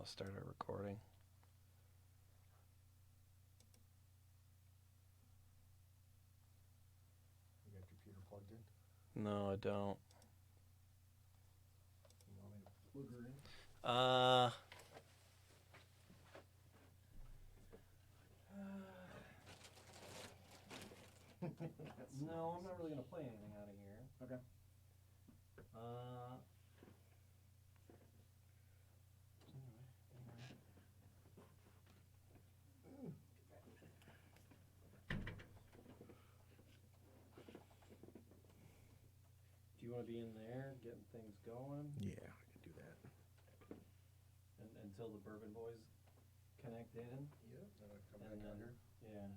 start our recording. You got your computer plugged in? No, I don't. You want me to plug her in? No, I'm not really gonna play anything out of here. Okay. Do you want to be in there, getting things going? Yeah, I can do that. Until the Bourbon Boys connect in? Yep, then I'll come And back then, under. yeah.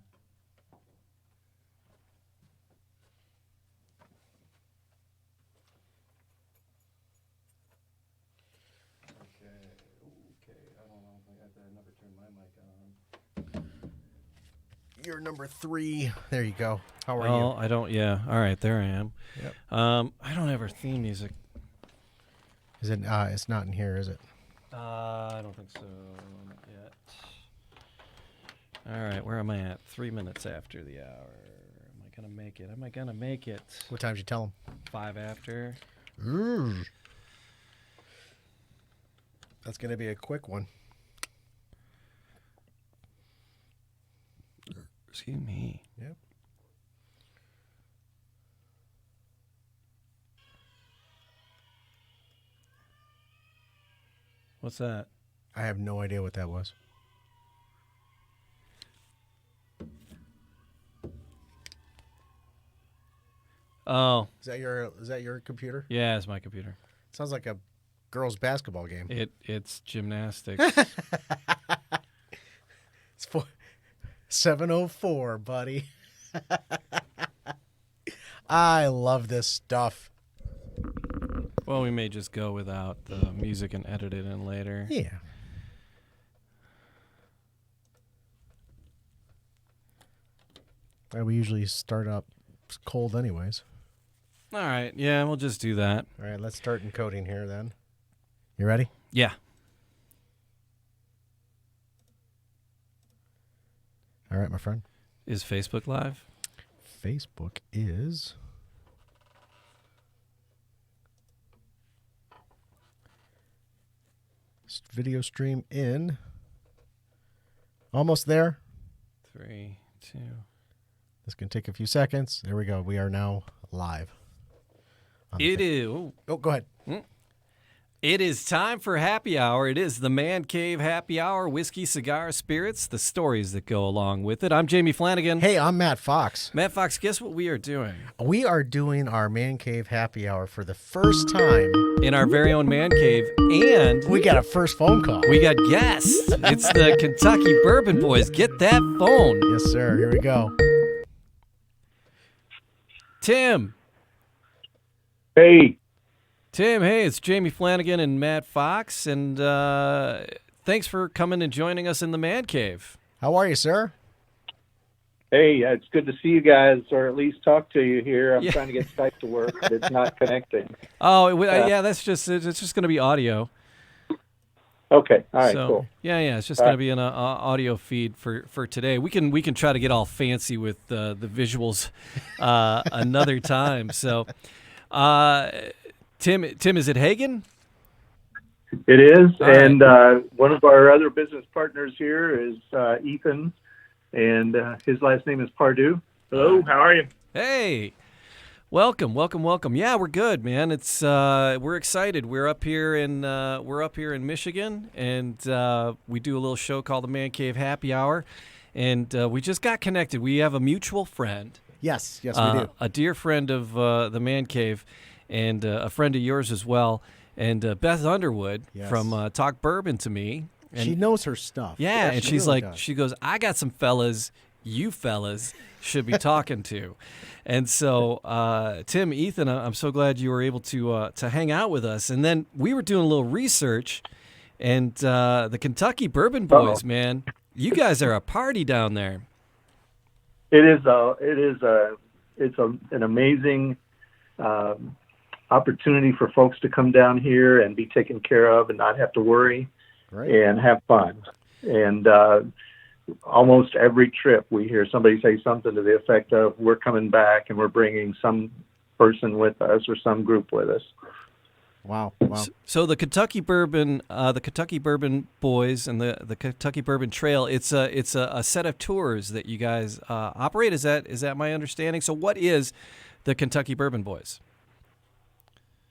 Okay, I don't know. I never turned my mic on. You're number 3. There you go. How are Oh, I don't, yeah. All right, there I am. Yep. I don't have our theme music. you? Is it? It's not in here, is it? I don't think so. Not yet. All right, where am I at? 3 minutes after the hour. Am I going to make it? Am I going to make it? What time did you tell 5 after? him? That's going to be a quick one. Excuse me. Yep. What's that? I have no idea what that was. Oh, Is that your computer? yeah, it's my computer. Sounds like a girls' basketball game. It's gymnastics. It's 7:04, buddy. I love this stuff. Well, we may just go without the music and edit it in later. Yeah. We usually start up cold anyways. All right, yeah, we'll just do that. All right, let's start encoding here then. You ready? Yeah. All right, my friend. Is Facebook live? Facebook is... video stream in. Almost there. 3, 2. This can take a few seconds. There we go. We are now live. It is. Oh, go ahead. It is time for happy hour. It is the Man Cave Happy Hour. Whiskey, cigar, spirits, the stories that go along with it. I'm Jamie Flanagan. Hey, I'm Matt Fox. Matt Fox, guess what we are doing? We are doing our Man Cave Happy Hour for the first time. In our very own Man Cave, and We got a first phone call. we got guests. It's the Kentucky Bourbon Boys. Get that phone. Yes, sir. Here we go. Tim. Hey, Tim, hey, it's Jamie Flanagan and Matt Fox, and thanks for coming and joining us in the Man Cave. How are you, sir? hey, it's good to see you guys, or at least talk to you here. I'm Yeah. trying to get Skype to work, but it's not connecting. Oh, yeah, it's just going to be audio. Okay, all right, So, cool. Yeah, it's just All going to be an audio feed for today. We can try to get all fancy with the visuals another time. So, Tim, is it Hagen? It is, All right. and one of our other business partners here is Ethan, and his last name is Pardue. Hello, how are you? Hey, welcome. Yeah, we're good, man. It's we're excited. We're up here in Michigan, and we do a little show called the Man Cave Happy Hour, and we just got connected. We have a mutual friend. Yes, we do. A dear friend of the Man Cave, and a friend of yours as well, and Beth Underwood Yes. from Talk Bourbon to me. And She knows her stuff. yeah, and she she's really like, does. she goes, I got some fellas you fellas should be talking to. And so, Tim, Ethan, I'm so glad you were able to hang out with us. And then we were doing a little research, and the Kentucky Bourbon Boys, man, you guys are a party down there. It's an amazing opportunity for folks to come down here and be taken care of and not have to worry. and have fun. And almost every trip we hear somebody say something to the effect of, we're coming back and we're bringing some person with us or some group with us. Wow. So the Kentucky Bourbon Boys and the Kentucky Bourbon Trail, it's a set of tours that you guys operate. Is that my understanding? So what is the Kentucky Bourbon Boys?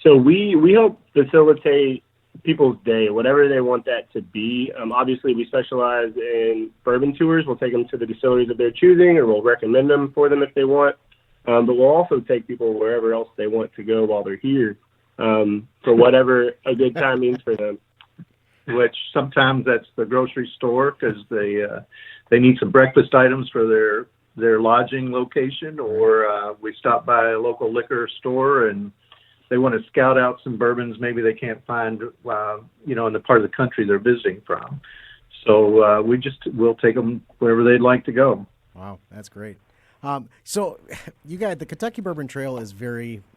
So we help facilitate people's day, whatever they want that to be. Obviously, we specialize in bourbon tours. We'll take them to the distilleries of their choosing, or we'll recommend them for them if they want. But we'll also take people wherever else they want to go while they're here, for whatever a good time means for them. Which sometimes that's the grocery store because they need some breakfast items for their lodging location, or we stop by a local liquor store and they want to scout out some bourbons maybe they can't find, in the part of the country they're visiting from. So we'll take them wherever they'd like to go. Wow, that's great. So you guys, the Kentucky Bourbon Trail is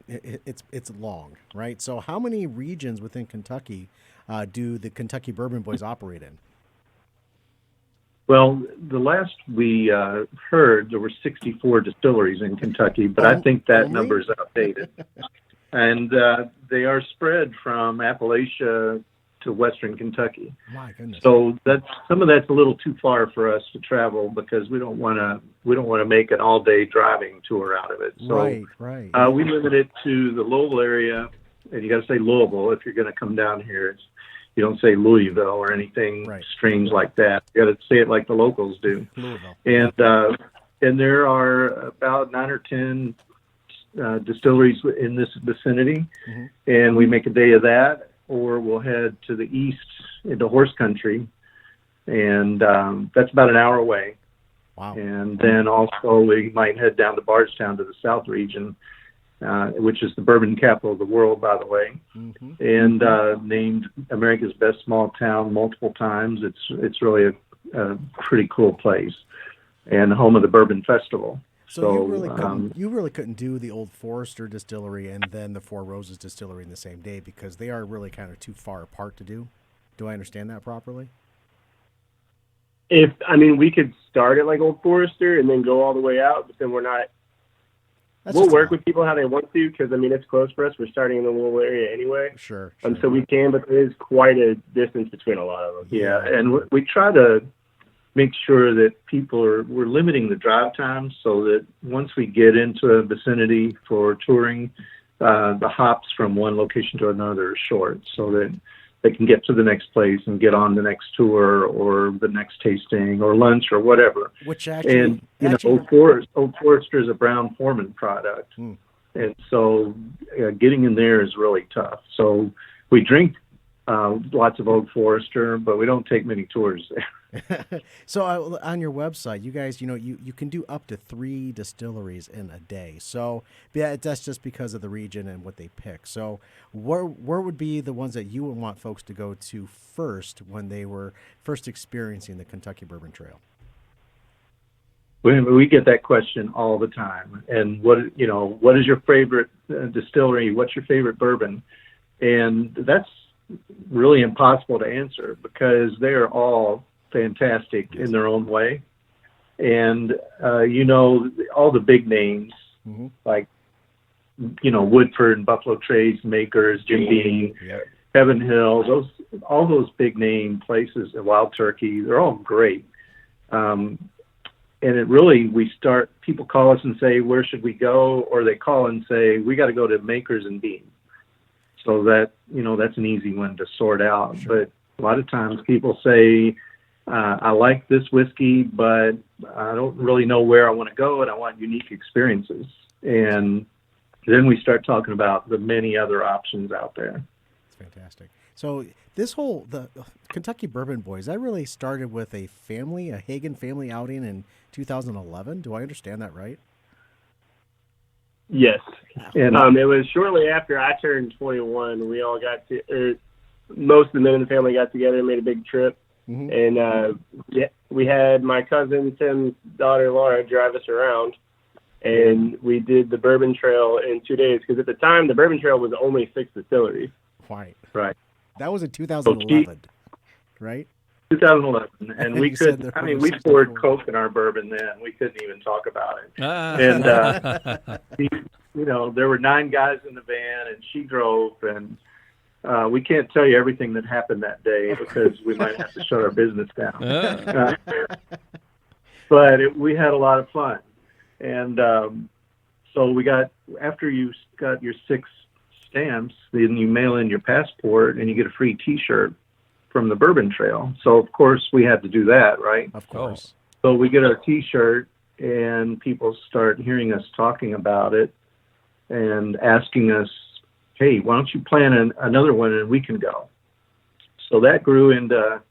it's long, right? So how many regions within Kentucky do the Kentucky Bourbon Boys operate in? Well, the last we heard, there were 64 distilleries in Kentucky, but I think that number is outdated. And they are spread from Appalachia to Western Kentucky. My goodness. So some of that's a little too far for us to travel because we don't want to make an all-day driving tour out of it. So right. We limit it to the Louisville area, and you got to say Louisville if you're going to come down here. You don't say Louisville or anything strange like that. You got to say it like the locals do. Louisville. And there are about 9 or 10 distilleries in this vicinity, and we make a day of that, or we'll head to the east into horse country, and that's about an hour away. Wow. And then also we might head down to Bardstown to the south region, which is the bourbon capital of the world, by the way, and named America's best small town multiple times. It's really a pretty cool place, and home of the Bourbon Festival. So you really couldn't do the Old Forester Distillery and then the Four Roses Distillery in the same day because they are really kind of too far apart to do. Do I understand that properly? We could start at like Old Forester and then go all the way out, but then we're not. We'll work with people how they want to because, it's close for us. We're starting in the Louisville area anyway. Sure. So we can, but there is quite a distance between a lot of them. Yeah, and we try to make sure that we're limiting the drive time so that once we get into a vicinity for touring, the hops from one location to another are short so that they can get to the next place and get on the next tour or the next tasting or lunch or whatever. Which actually, Old Forester is a Brown Forman product. And so getting in there is really tough. So we drink lots of Old Forester, but we don't take many tours there. So on your website, you guys, you can do up to 3 distilleries in a day. So that's just because of the region and what they pick. So where would be the ones that you would want folks to go to first when they were first experiencing the Kentucky Bourbon Trail? We get that question all the time. And what is your favorite distillery? What's your favorite bourbon? And that's really impossible to answer because they are all fantastic in their own way. And, all the big names like, Woodford and Buffalo Trace, Makers, Jim Beam, Heaven Hill, all those big name places, Wild Turkey, they're all great. And people call us and say, where should we go? Or they call and say, we got to go to Makers and Beam. So that, that's an easy one to sort out. Sure. But a lot of times people say, I like this whiskey, but I don't really know where I want to go and I want unique experiences. And then we start talking about the many other options out there. That's fantastic. So the Kentucky Bourbon Boys, that really started with a Hagen family outing in 2011. Do I understand that right? Yes. And it was shortly after I turned 21. We all most of the men in the family got together and made a big trip. And we had my cousin Tim's daughter Laura drive us around, and we did the Bourbon Trail in 2 days because at the time the Bourbon Trail was only 6 distilleries. Right. Right. That was in 2011. right? 2011, and we You said could. there I mean, was we poured 64. Coke in our bourbon then. We couldn't even talk about it. Ah. And there were 9 guys in the van, and she drove, and we can't tell you everything that happened that day because we might have to shut our business down. But we had a lot of fun, and so we got, after you got your 6 stamps, then you mail in your passport, and you get a free T-shirt from the Bourbon Trail. So of course we had to do that, right? Of course. So we get our T-shirt, and people start hearing us talking about it and asking us, hey, why don't you plan another one and we can go? So that grew into,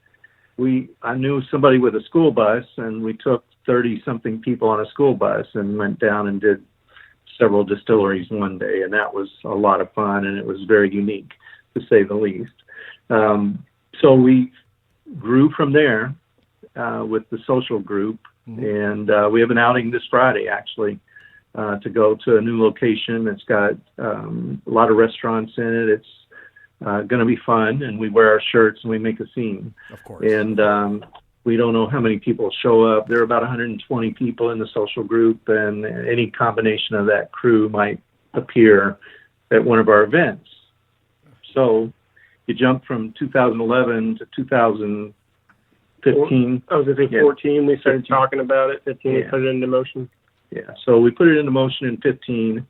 I knew somebody with a school bus, and we took 30-something people on a school bus and went down and did several distilleries one day, and that was a lot of fun, and it was very unique, to say the least. So we grew from there with the social group, and we have an outing this Friday, actually, to go to a new location. It's got a lot of restaurants in it. It's going to be fun, and we wear our shirts and we make a scene. Of course. And we don't know how many people show up. There are about 120 people in the social group, and any combination of that crew might appear at one of our events. So you jump from 2011 to 2015. I was going to say 14. We started talking about it. 15, we put it into motion. Yeah, so we put it into motion in 15.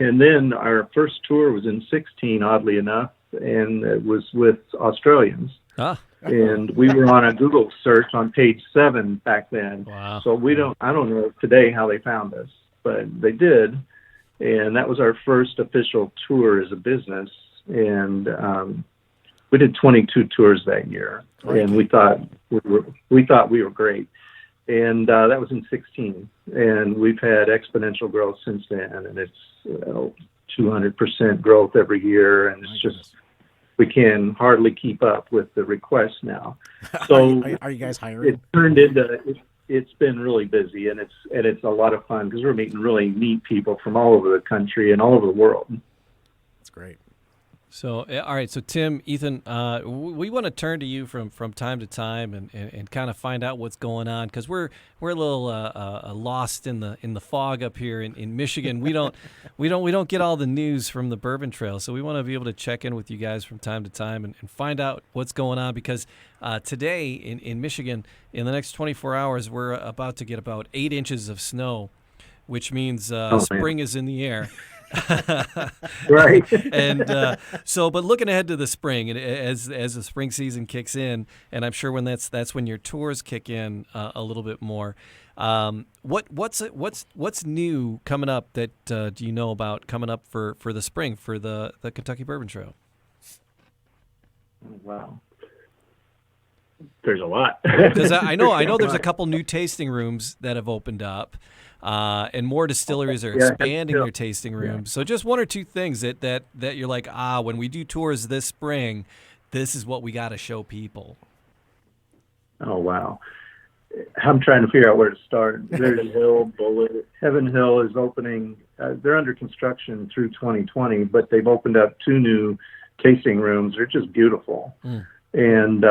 And then our first tour was in 16, oddly enough, and it was with Australians. And we were on a Google search on page 7 back then. Wow. So I don't know today how they found us, but they did. And that was our first official tour as a business. And we did 22 tours that year, and we thought we were great. And that was in 16, and we've had exponential growth since then, and it's 200% growth every year, and it's just we can hardly keep up with the requests now. So are you guys hiring? It turned into it's been really busy, and it's a lot of fun because we're meeting really neat people from all over the country and all over the world. That's great. So, all right. So, Tim, Ethan, we want to turn to you from time to time and kind of find out what's going on, because we're a little lost in the fog up here in Michigan. We don't get all the news from the Bourbon Trail, so we want to be able to check in with you guys from time to time and find out what's going on, because today in Michigan, in the next 24 hours, we're about to get about 8 inches of snow, which means spring is in the air. Right. And but looking ahead to the spring, and as the spring season kicks in, and I'm sure when that's when your tours kick in a little bit more. What's new coming up that do you know about coming up for the spring for the Kentucky Bourbon Trail? Wow. There's a lot. Because I know there's a couple new tasting rooms that have opened up. And more distilleries are expanding their tasting rooms. So just 1 or 2 things that you're like, when we do tours this spring, this is what we got to show people. Oh, wow. I'm trying to figure out where to start. Heaven Hill, Bullet. Heaven Hill is opening. They're under construction through 2020, but they've opened up 2 new tasting rooms. They're just beautiful. And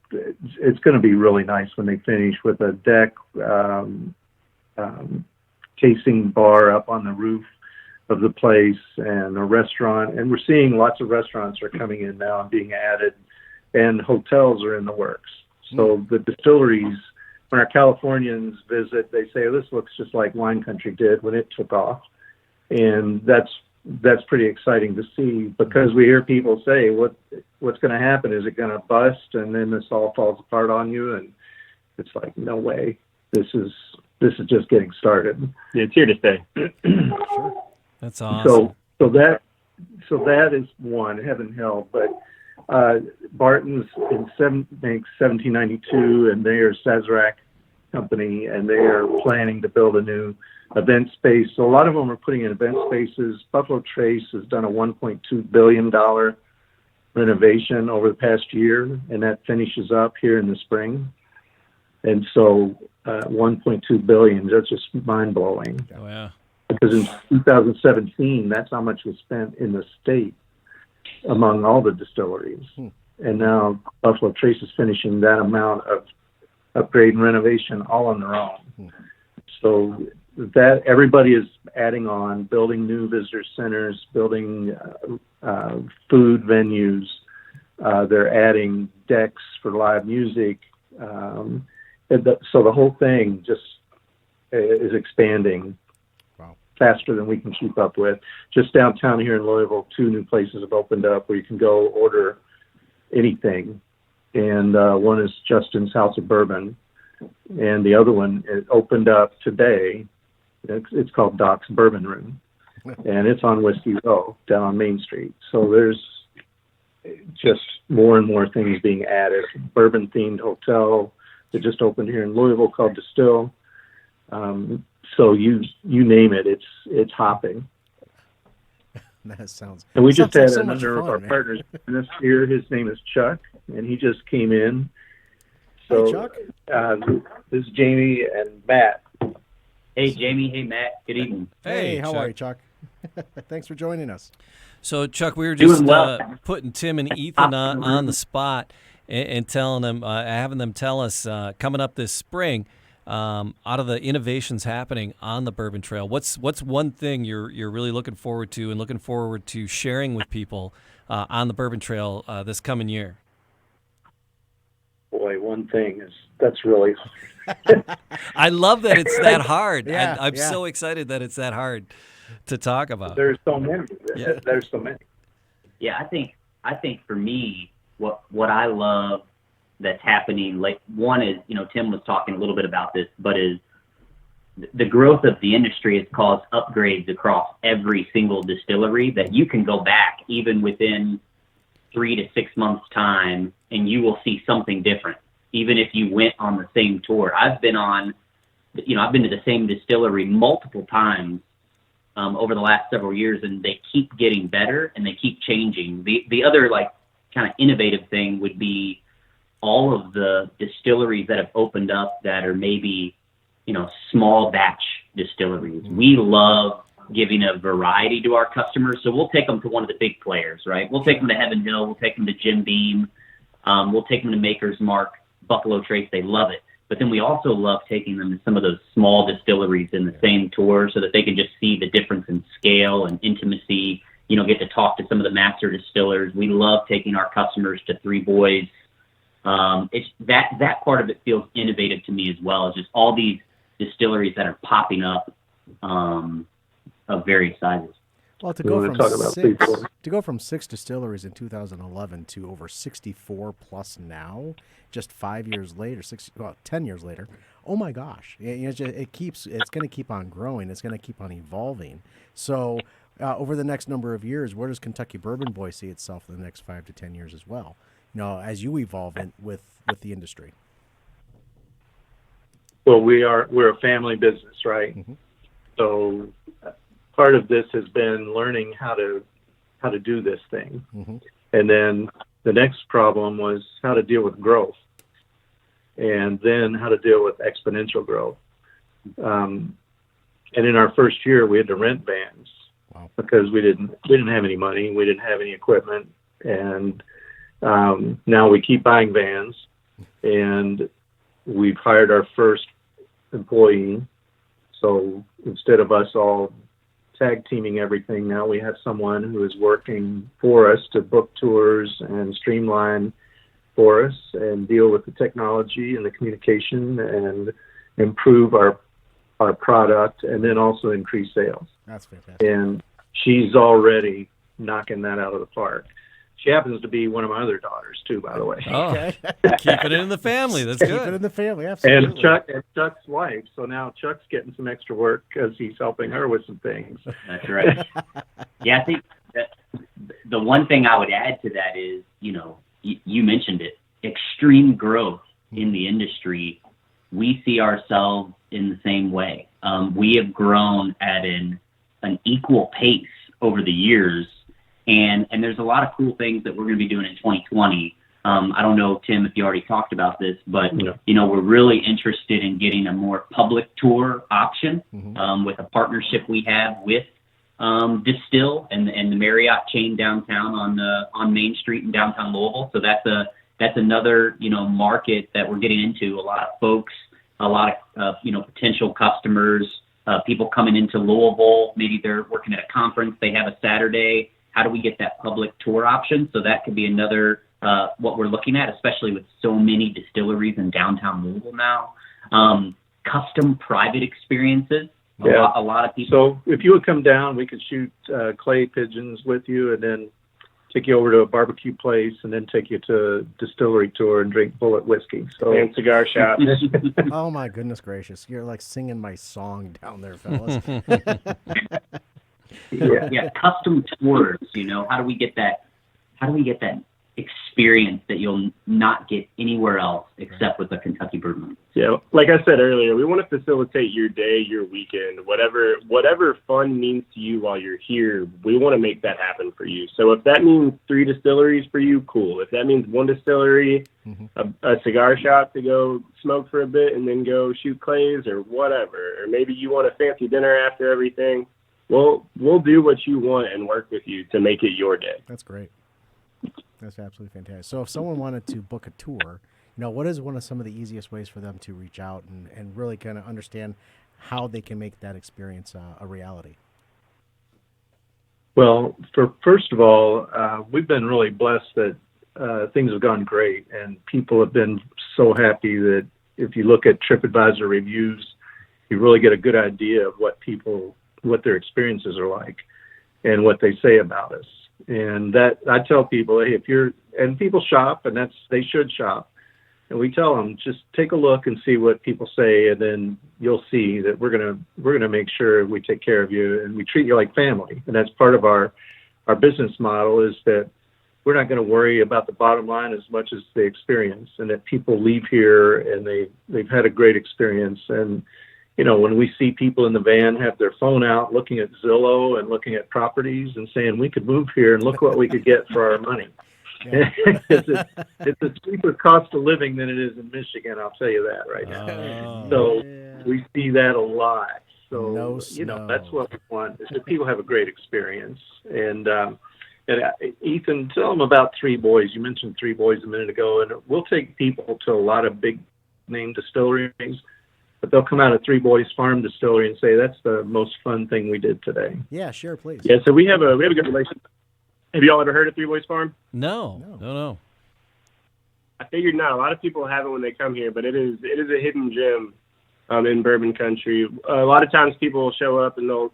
it's going to be really nice when they finish, with a deck, tasting bar up on the roof of the place, and a restaurant. And we're seeing lots of restaurants are coming in now and being added, and hotels are in the works. So the distilleries, when our Californians visit, they say, this looks just like wine country did when it took off. And that's pretty exciting to see, because we hear people say, what's going to happen? Is it going to bust and then this all falls apart on you? And it's like, no way. This is just getting started. Yeah, it's here to stay. Sure. That's awesome. So that is one, Heaven Hill. But Barton's makes 1792, and they are Sazerac company, and they are planning to build a new event space. So a lot of them are putting in event spaces. Buffalo Trace has done a $1.2 billion renovation over the past year, and that finishes up here in the spring. And so 1.2 billion, that's just mind-blowing. Oh, yeah. Because in 2017, that's how much was spent in the state among all the distilleries. and now Buffalo Trace is finishing that amount of upgrade and renovation all on their own. So that everybody is adding on, building new visitor centers, building food venues. They're adding decks for live music. So the whole thing just is expanding faster than we can keep up with. Just downtown here in Louisville, 2 new places have opened up where you can go order anything. And one is Justin's House of Bourbon. And the other one, it opened up today. It's called Doc's Bourbon Room. And it's on Whiskey Row down on Main Street. So there's just more and more things being added. Bourbon-themed hotel that just opened here in Louisville called Distill. So you name it, it's hopping. That sounds. And we just had so another fun, of our man. partners this year. His name is Chuck, and he just came in. So Hi, Chuck. this is Jamie and Matt. Hey, Jamie. Hey, Matt. Good evening. Hey, how Chuck. are you, Chuck? Thanks for joining us. So, Chuck, we were just Doing well. putting Tim and Ethan on the spot and telling them, having them tell us coming up this spring, out of the innovations happening on the Bourbon Trail, what's one thing you're really looking forward to and looking forward to sharing with people on the Bourbon Trail this coming year? Boy, one thing that's really I love that it's that hard. Yeah, I'm yeah. so excited that it's that hard to talk about. there's so many. Yeah. There's so many. Yeah, I think for me, what I love that's happening, like one is, Tim was talking a little bit about this, but is the growth of the industry has caused upgrades across every single distillery that you can go back even within 3 to 6 months time and you will see something different. Even if you went on the same tour, I've been to the same distillery multiple times over the last several years, and they keep getting better and they keep changing. The other kind of innovative thing would be all of the distilleries that have opened up that are maybe, small batch distilleries. We love giving a variety to our customers. So we'll take them to one of the big players, right? We'll take them to Heaven Hill. We'll take them to Jim Beam. We'll take them to Maker's Mark, Buffalo Trace. They love it. But then we also love taking them to some of those small distilleries in the same tour so that they can just see the difference in scale and intimacy, get to talk to some of the master distillers. We love taking our customers to Three Boys. It's that part of it feels innovative to me as well. It's just all these distilleries that are popping up of various sizes. Well, to We go wanna from talk about six, people. to go from 6 distilleries in 2011 to over 64 plus now, just 5 years later, 10 years later. Oh my gosh! It's going to keep on growing. It's going to keep on evolving. So, over the next number of years, where does Kentucky Bourbon Boy see itself in the next 5 to 10 years as well? As you evolve with the industry. Well, we're a family business, right? Mm-hmm. So part of this has been learning how to do this thing. Mm-hmm. And then the next problem was how to deal with growth, and then how to deal with exponential growth. And in our first year, we had to rent vans. Wow. Because we didn't have any money, we didn't have any equipment, and now we keep buying vans, and we've hired our first employee. So instead of us all tag teaming everything, now we have someone who is working for us to book tours and streamline for us and deal with the technology and the communication and improve our product, and then also increase sales. That's fantastic. And she's already knocking that out of the park. She happens to be one of my other daughters too, by the way. Oh, Okay. keeping it in the family. That's Keep it good. in the family, absolutely. And Chuck's wife. So now Chuck's getting some extra work because he's helping her with some things. That's right. Yeah, I think that the one thing I would add to that is, you mentioned it, extreme growth in the industry. We see ourselves in the same way. We have grown at an equal pace over the years, and there's a lot of cool things that we're going to be doing in 2020. I don't know, Tim, if you already talked about this, but we're really interested in getting a more public tour option with a partnership we have with Distill and the Marriott chain downtown on Main Street in downtown Louisville. So that's another, market that we're getting into. A lot of folks, a lot of, potential customers, people coming into Louisville. Maybe they're working at a conference. They have a Saturday. How do we get that public tour option? So that could be another, what we're looking at, especially with so many distilleries in downtown Louisville now. Custom private experiences. A lot of people. So if you would come down, we could shoot clay pigeons with you, and then take you over to a barbecue place, and then take you to a distillery tour and drink Bullet whiskey. And cigar shops. Oh my goodness gracious! You're like singing my song down there, fellas. Yeah, custom tours. How do we get that? How do we get that experience that you'll not get anywhere else except with the Kentucky Bourbon? Yeah, like I said earlier, we want to facilitate your day, your weekend, whatever fun means to you while you're here. We want to make that happen for you. So if that means 3 distilleries for you, cool. If that means 1 distillery, a cigar shop to go smoke for a bit and then go shoot clays or whatever, or maybe you want a fancy dinner after everything, we'll do what you want and work with you to make it your day. That's great. That's absolutely fantastic. So if someone wanted to book a tour, what is one of some of the easiest ways for them to reach out and really kind of understand how they can make that experience a reality? Well, first of all, we've been really blessed that things have gone great, and people have been so happy that if you look at TripAdvisor reviews, you really get a good idea of what their experiences are like and what they say about us. And that I tell people, hey, and people shop, and they should shop. And we tell them, just take a look and see what people say, and then you'll see that we're gonna make sure we take care of you and we treat you like family. And that's part of our business model, is that we're not going to worry about the bottom line as much as the experience, and that people leave here and they've had a great experience. And when we see people in the van have their phone out looking at Zillow and looking at properties and saying, we could move here and look what we could get for our money. Yeah. It's a cheaper cost of living than it is in Michigan, I'll tell you that right now. We see that a lot. So, that's what we want, is that people have a great experience. And Ethan, tell them about Three Boys. You mentioned Three Boys a minute ago, and we'll take people to a lot of big name distilleries, but they'll come out of Three Boys Farm Distillery and say, that's the most fun thing we did today. Yeah, sure, please. Yeah, so we have a good relationship. Have you all ever heard of Three Boys Farm? No. I figured not. A lot of people haven't when they come here, but it is a hidden gem in bourbon country. A lot of times people will show up and they'll,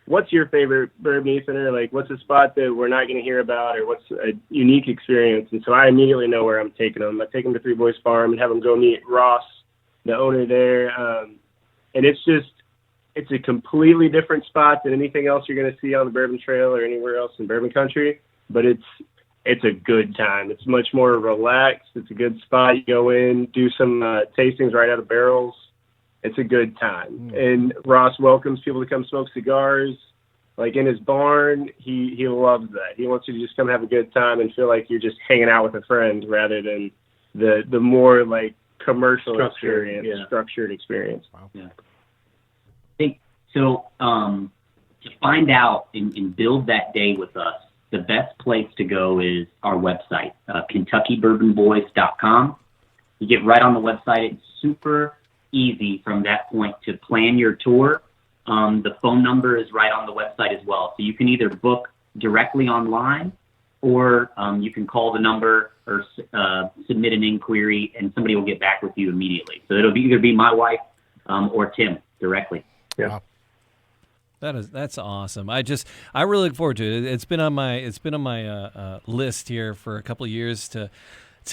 what's your favorite bourbon, Ethan? Or like, what's a spot that we're not going to hear about, or what's a unique experience? And so I immediately know where I'm taking them. I take them to Three Boys Farm and have them go meet Ross, the owner there. And it's a completely different spot than anything else you're going to see on the Bourbon Trail or anywhere else in bourbon country. But it's a good time. It's much more relaxed. It's a good spot. You go in, do some tastings right out of barrels. It's a good time. And Ross welcomes people to come smoke cigars. Like in his barn, he loves that. He wants you to just come have a good time and feel like you're just hanging out with a friend rather than the more like commercial structured experience. Wow. Yeah. I think so. To find out and build that day with us, the best place to go is our website, KentuckyBourbonBoys.com. You get right on the website. It's super easy from that point to plan your tour. The phone number is right on the website as well. So you can either book directly online, or you can call the number or submit an inquiry, and somebody will get back with you immediately. So it'll either be my wife or Tim directly. Yeah. Wow. That's awesome. I really look forward to it. It's been on my list here for a couple of years to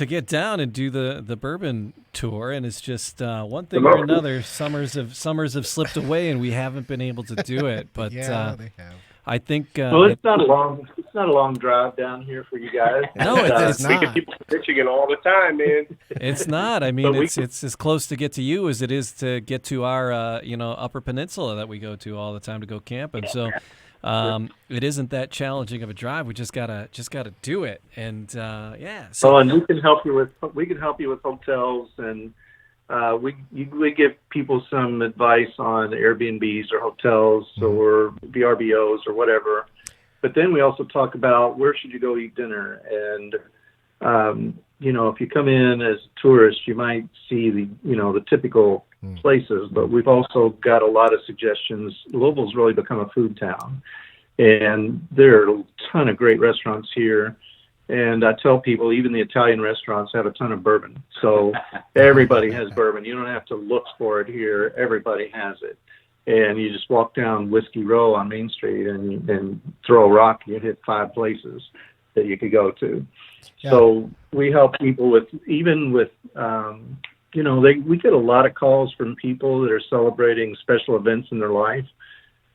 get down and do the bourbon tour, and it's just one thing or another. Summers have slipped away, and we haven't been able to do it. But they have. I think it's not a long drive down here for you guys. No, it's not. People in Michigan all the time, man. It's not. I mean, it's as close to get to you as it is to get to our Upper Peninsula that we go to all the time to go camping. So it isn't that challenging of a drive. We just gotta do it. And yeah. So and we can help you with hotels, and we give people some advice on Airbnbs or hotels or VRBOs or whatever. But then we also talk about where should you go eat dinner. And, if you come in as a tourist, you might see the typical places, but we've also got a lot of suggestions. Louisville's really become a food town, and there are a ton of great restaurants here. And I tell people, even the Italian restaurants have a ton of bourbon. So everybody has bourbon. You don't have to look for it here. Everybody has it. And you just walk down Whiskey Row on Main Street and throw a rock, you hit 5 places that you could go to. Yeah. So we help people we get a lot of calls from people that are celebrating special events in their life,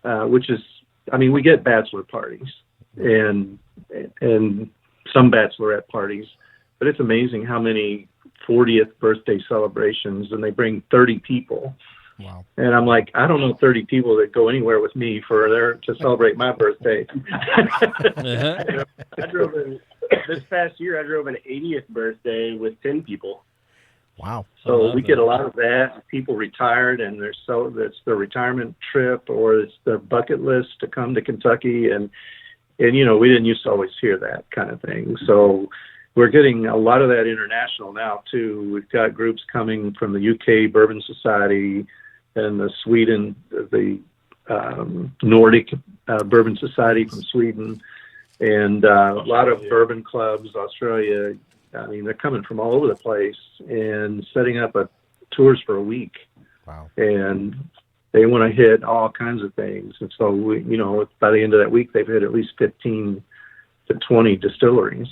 we get bachelor parties and some bachelorette parties, but it's amazing how many 40th birthday celebrations, and they bring 30 people. Wow. And I'm like, I don't know 30 people that go anywhere with me to celebrate my birthday. This past year, I drove an 80th birthday with 10 people. Wow. So we get a lot of that. People retired, and it's their retirement trip, or it's their bucket list to come to Kentucky. And we didn't used to always hear that kind of thing. So we're getting a lot of that international now, too. We've got groups coming from the UK Bourbon Society and the Sweden, the Nordic Bourbon Society from Sweden, and a lot of bourbon clubs, Australia. I mean, they're coming from all over the place and setting up tours for a week. Wow. And they want to hit all kinds of things. And so, by the end of that week, they've hit at least 15 to 20 distilleries.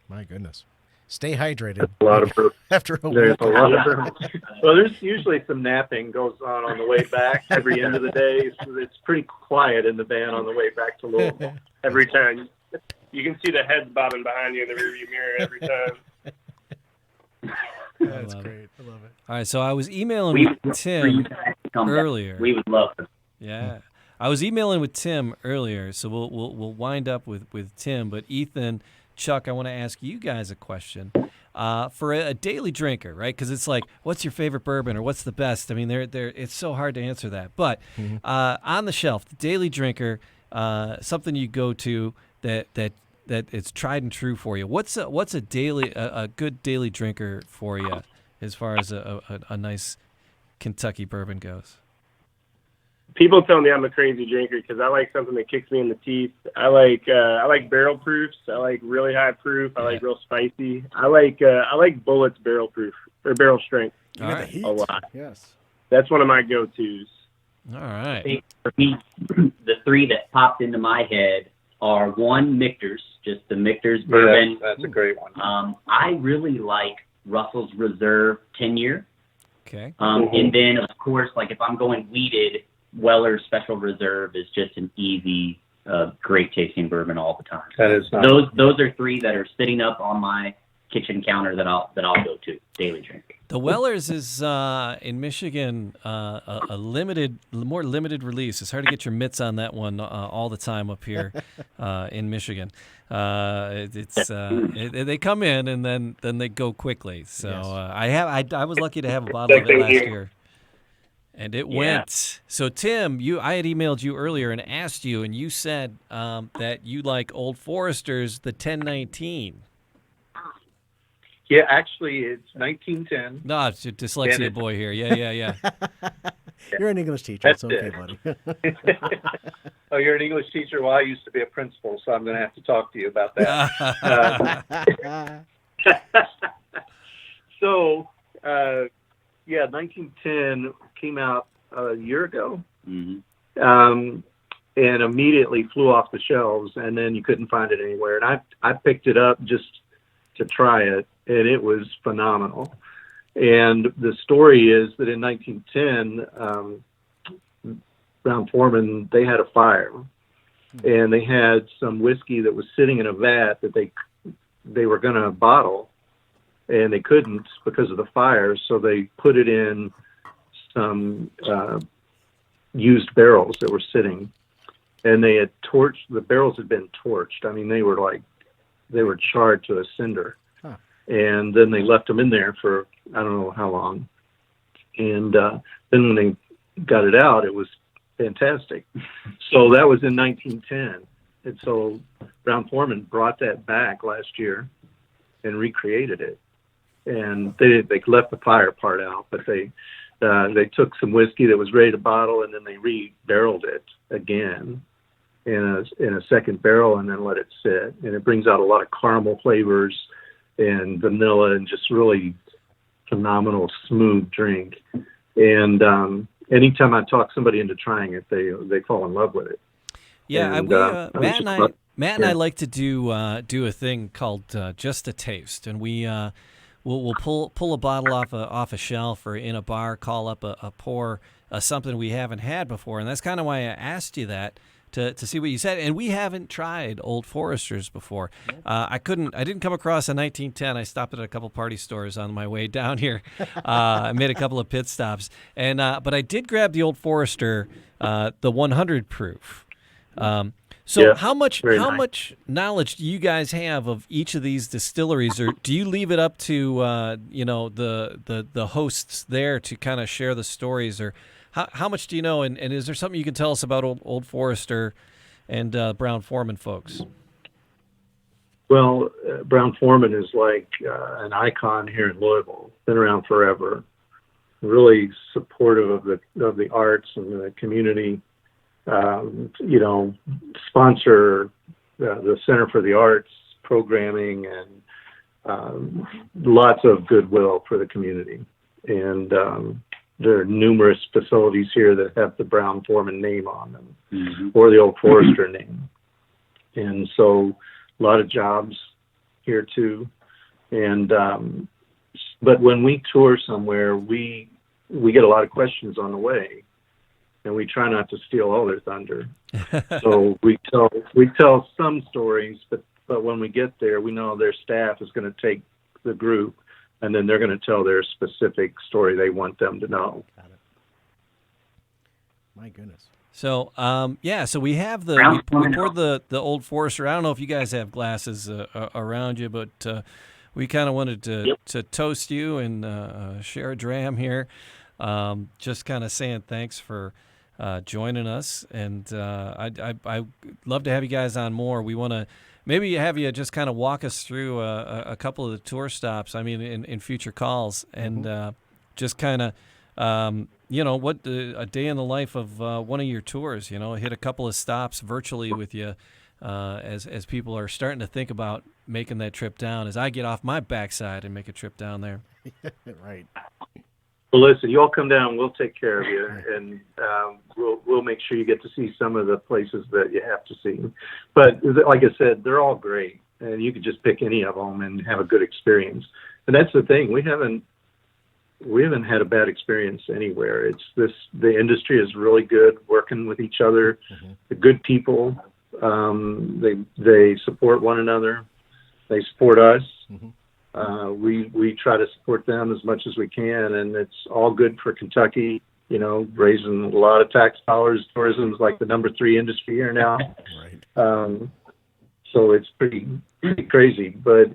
My goodness. Stay hydrated. That's a lot of bourbon. After There's a lot of bourbon. Well, there's usually some napping goes on the way back every end of the day. So it's pretty quiet in the van on the way back to Louisville. Every time. You can see the heads bobbing behind you in the rearview mirror every time. That's great. I love it. All right, so I was emailing with Tim earlier. We would love it. Yeah. I was emailing with Tim earlier, so we'll wind up with Tim. But Ethan, Chuck, I want to ask you guys a question. For a daily drinker, right? Because it's like, what's your favorite bourbon or what's the best? I mean, it's so hard to answer that. But on the shelf, the daily drinker, something you go to that it's tried and true for you. What's a good daily drinker for you as far as a nice Kentucky bourbon goes? People tell me I'm a crazy drinker because I like something that kicks me in the teeth. I like barrel proofs. I like really high proof. I like real spicy. I like Bulleit's barrel proof or barrel strength. All right. A lot. Yes. That's one of my go-tos. All right. For me, the 3 that popped into my head are one, Michter's, just the Michter's bourbon. Yeah, that's a great one. I really like Russell's Reserve 10-year. Okay. And then, of course, like if I'm going weeded, Weller's Special Reserve is just an easy, great tasting bourbon all the time. That is nice. Those are 3 that are sitting up on my kitchen counter that I'll go to daily drink. The Weller's is in Michigan a more limited release. It's hard to get your mitts on that one all the time up here in Michigan. They come in and then they go quickly. So yes. I was lucky to have a bottle of it last year. And it went. So, Tim, I had emailed you earlier and asked you, and you said that you like Old Forester's, the 1019. Yeah, actually, it's 1910. No, it's a dyslexia boy here. Yeah. You're an English teacher. It's okay, buddy. Oh, you're an English teacher? Well, I used to be a principal, so I'm going to have to talk to you about that. So, 1910 came out a year ago, and immediately flew off the shelves, and then you couldn't find it anywhere. And I picked it up just to try it, and it was phenomenal. And the story is that in 1910, Brown-Forman, they had a fire, and they had some whiskey that was sitting in a vat that they were going to bottle, and they couldn't because of the fire, so they put it in some used barrels that were sitting, and they had the barrels had been torched. I mean, they were charred to a cinder. And then they left them in there for, I don't know how long. And then when they got it out, it was fantastic. So that was in 1910. And so Brown-Forman brought that back last year and recreated it. And they left the fire part out, but they took some whiskey that was ready to bottle, and then they re-barreled it again in a second barrel, and then let it sit. And it brings out a lot of caramel flavors and vanilla, and just really phenomenal smooth drink. And anytime I talk somebody into trying it, they fall in love with it. Yeah, And, Matt and I like to do a thing called Just a Taste, and we'll pull a bottle off a shelf or in a bar, call up a pour, something we haven't had before, and that's kind of why I asked you that to see what you said. And we haven't tried Old Foresters before. I didn't come across a 1910. I stopped at a couple party stores on my way down here. I made a couple of pit stops, and but I did grab the Old Forester, the 100 proof. So yeah, how much knowledge do you guys have of each of these distilleries, or do you leave it up to the hosts there to kind of share the stories, or how much do you know? And is there something you can tell us about Old Forester and Brown-Forman folks? Well, Brown-Forman is like an icon here in Louisville. Been around forever. Really supportive of the arts and the community. Sponsor the Center for the Arts programming, and lots of goodwill for the community. And there are numerous facilities here that have the Brown-Forman name on them, or the Old Forester name. And so a lot of jobs here too. And but when we tour somewhere, we get a lot of questions on the way, and we try not to steal all their thunder. So we tell some stories, but when we get there, we know their staff is going to take the group, and then they're going to tell their specific story they want them to know. Got it. My goodness. So, so we have we poured the Old Forester. I don't know if you guys have glasses around you, but we kind of wanted to toast you and share a dram here. Just kind of saying thanks for joining us, and I'd love to have you guys on more. We want to maybe have you just kind of walk us through a couple of the tour stops, in future calls, and just kind of, what a day in the life of one of your tours, hit a couple of stops virtually with you as people are starting to think about making that trip down, as I get off my backside and make a trip down there. Right. Well, listen, you all come down, we'll take care of you, and we'll make sure you get to see some of the places that you have to see. But like I said, they're all great, and you could just pick any of them and have a good experience. And that's the thing, we haven't had a bad experience anywhere. The industry is really good, working with each other. The good people, they support one another, they support us. We try to support them as much as we can, and it's all good for Kentucky, raising a lot of tax dollars. Tourism is like the number 3 industry here now. Right. So it's pretty crazy, but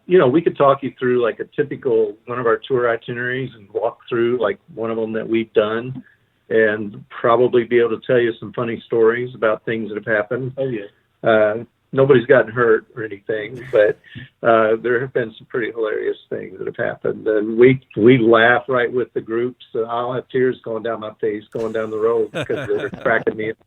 we could talk you through like a typical one of our tour itineraries and walk through like one of them that we've done, and probably be able to tell you some funny stories about things that have happened. Oh yeah. Nobody's gotten hurt or anything, but there have been some pretty hilarious things that have happened, and we laugh right with the groups. I'll have tears going down my face going down the road because they're cracking me up.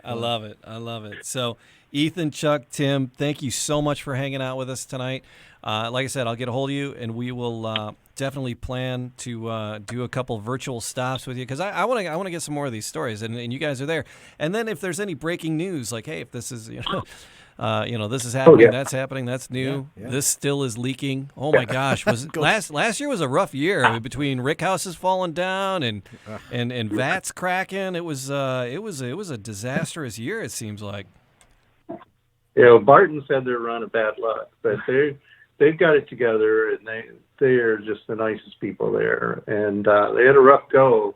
I love it. So, Ethan, Chuck, Tim, thank you so much for hanging out with us tonight. Like I said, I'll get a hold of you, and we will definitely plan to do a couple virtual stops with you, because I want to get some more of these stories, and you guys are there. And then if there's any breaking news, like, hey, if this is this is happening, that's happening, that's new, this still is leaking. Oh my gosh, last year was a rough year. Between rick houses falling down and vats cracking, it was a disastrous year, it seems like. Barton said they're run of bad luck, but they've got it together, and they are just the nicest people there. And they had a rough go.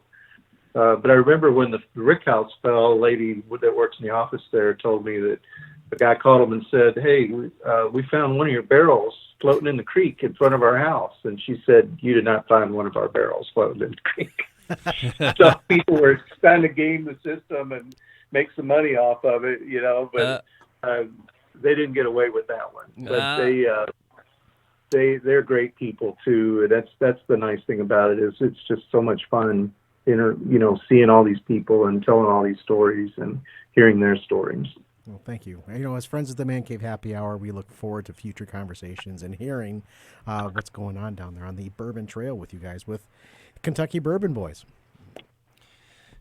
But I remember when the rick house fell, a lady that works in the office there told me that the guy called them and said, "Hey, we found one of your barrels floating in the creek in front of our house. And she said, you did not find one of our barrels floating in the creek. So people were trying to game the system and make some money off of it, but they didn't get away with that one. But they're great people too. That's the nice thing about it, is it's just so much fun, seeing all these people and telling all these stories and hearing their stories. Well, thank you. As friends of the Man Cave Happy Hour, we look forward to future conversations and hearing what's going on down there on the Bourbon Trail with you guys, with Kentucky Bourbon Boys.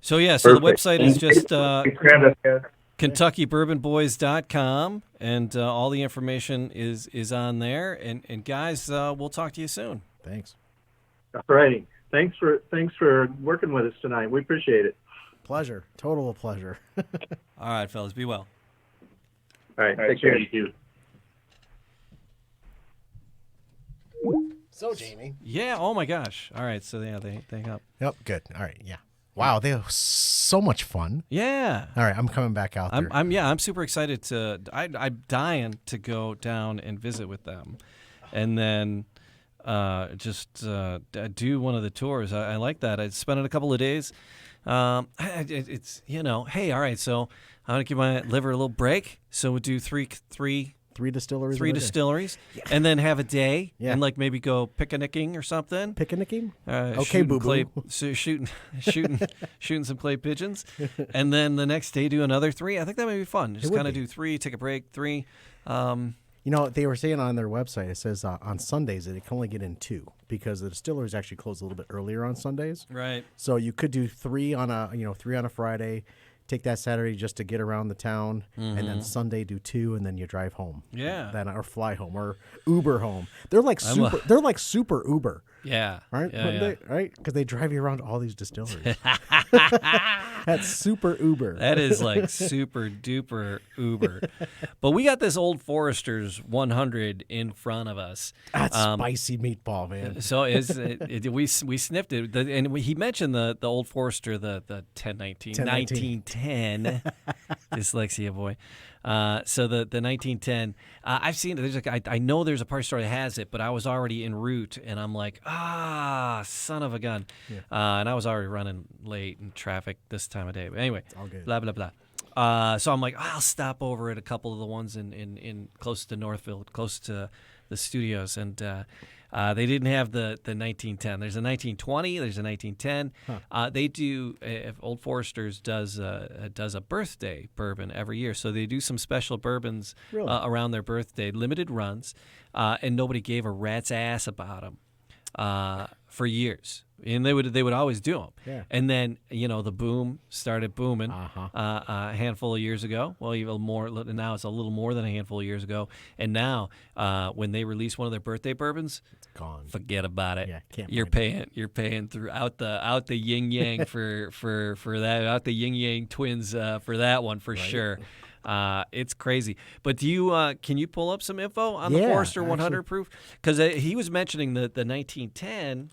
So, the website is just KentuckyBourbonBoys.com, and all the information is on there. And guys, we'll talk to you soon. Thanks. All righty. Thanks for working with us tonight. We appreciate it. Pleasure. Total pleasure. All right, fellas. Be well. All right. Take care. You too. So, Jamie. Yeah. Oh, my gosh. All right. So, they hang up. Yep. Good. All right. Yeah. Wow. They were so much fun. Yeah. All right. I'm coming back out there. I'm super excited I'm dying to go down and visit with them. And then do one of the tours. I like that. I spent a couple of days. It's hey, all right, so I'm gonna give my liver a little break. So we'll do three distilleries, and then have a day, and like maybe go picnicking or something. Picnicking? Okay, boo-boo. Shooting some clay pigeons, and then the next day do another 3. I think that may be fun. Just kind of do 3, take a break, 3. They were saying on their website, it says on Sundays that it can only get in 2 because the distilleries actually close a little bit earlier on Sundays. Right. So you could do 3 on a Friday, take that Saturday just to get around the town, and then Sunday do 2, and then you drive home. Yeah. Then or fly home or Uber home. They're like super Uber. Yeah. Right? Yeah. Right? Because they drive you around to all these distilleries. That's super Uber. That is like super duper Uber. But we got this Old Forester's 100 in front of us. That's spicy meatball, man. So we sniffed it, and he mentioned the Old Forester, the 1910 dyslexia boy. So the 1910, I've seen it. I know there's a parts store that has it, but I was already en route, and I'm like, son of a gun. Yeah. And I was already running late in traffic this time of day. But anyway, all good. Blah, blah, blah. So I'm like, I'll stop over at a couple of the ones in close to Northfield, close to the studios, and they didn't have the 1910. There's a 1920. There's a 1910. Huh. They do. Old Forester's does a birthday bourbon every year, so they do some special bourbons around their birthday, limited runs, and nobody gave a rat's ass about them for years. And they would always do them. Yeah. And then, the boom started booming a handful of years ago. Well, even more. Now it's a little more than a handful of years ago. And now, when they release one of their birthday bourbons, it's gone. Forget about it. Yeah, you're paying throughout the yin yang for that, out the yin yang twins for that one for sure. It's crazy. But can you pull up some info on the Forester 100 proof? Because he was mentioning the 1910.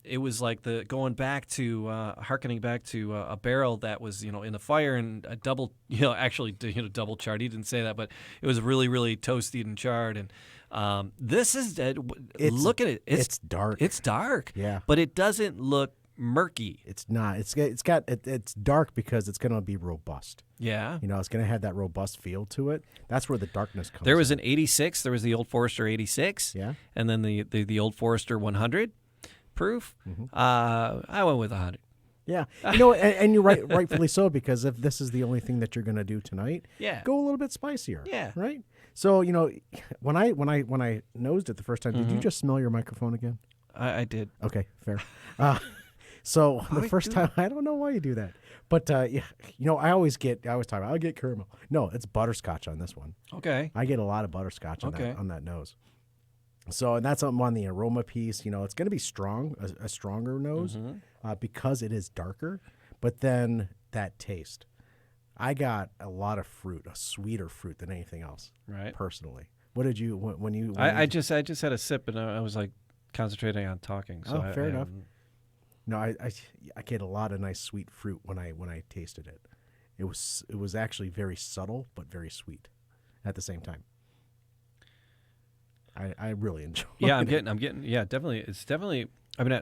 It was like harkening back to a barrel that was, in the fire and a double, double charred. He didn't say that, but it was really, really toasted and charred. And this is, look at it. It's dark. It's dark. Yeah. But it doesn't look murky. It's not. It's dark because it's going to be robust. Yeah. It's going to have that robust feel to it. That's where the darkness comes. There was an 86. There was the Old Forester 86. Yeah. And then the Old Forester 100. Proof. Mm-hmm. I went with 100. Yeah, and you're rightfully so, because if this is the only thing that you're going to do tonight, go a little bit spicier. Yeah, right. So when I nosed it the first time, did you just smell your microphone again? I did. Okay, fair. So the first time, I don't know why you do that, but I always talk about I'll get caramel. No, it's butterscotch on this one. Okay, I get a lot of butterscotch on that nose. So, and that's on the aroma piece. It's going to be strong, a stronger nose, because it is darker. But then that taste, I got a lot of fruit, a sweeter fruit than anything else. Right. Personally, what did you when you? I just had a sip and I was like concentrating on talking. So fair enough. No, I get a lot of nice sweet fruit when I tasted it. It was actually very subtle but very sweet at the same time. I really enjoy. Yeah, it. I'm getting. Yeah, definitely. It's definitely. I mean,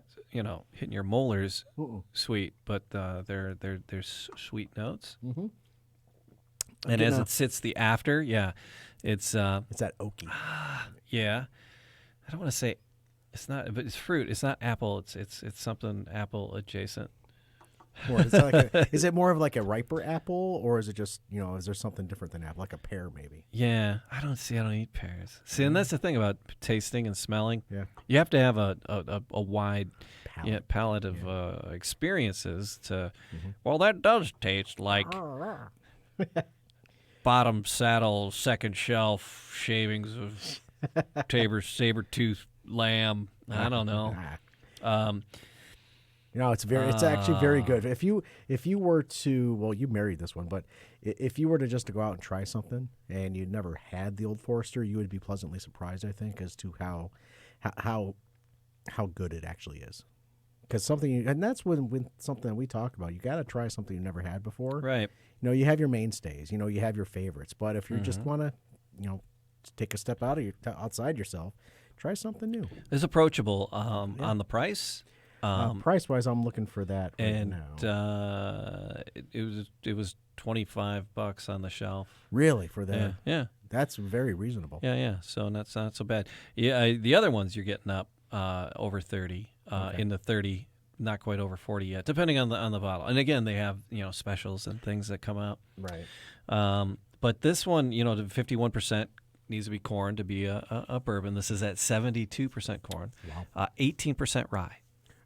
hitting your molars, sweet, but there's sweet notes. Mm-hmm. And as it sits the after, it's that oaky. Yeah, I don't want to say it's not, but it's fruit. It's not apple. It's something apple adjacent. Is it more of like a riper apple, or is it just is there something different than apple, like a pear maybe? Yeah, I don't eat pears. See, and that's the thing about tasting and smelling. Yeah, you have to have a wide palette of experiences to. Well, that does taste like bottom saddle, second shelf shavings of saber-tooth lamb. I don't know. It's actually very good. If you were to, well, you married this one, but if you were to just to go out and try something and you never had the Old Forester, you would be pleasantly surprised, I think, as to how good it actually is. Because and that's when something that we talk about, you got to try something you never had before. Right. You have your mainstays, you have your favorites, but if you just want to, take a step outside yourself, try something new. It's approachable on the price. Price-wise, I'm looking for that right now. It was $25 on the shelf. Really, for that? Yeah. That's very reasonable. Yeah. So that's not so bad. Yeah, the other ones you're getting up over 30, in the 30, not quite over 40 yet, depending on the bottle. And again, they have specials and things that come out. Right. But this one, the 51% needs to be corn to be a bourbon. This is at 72% corn, 18% rye.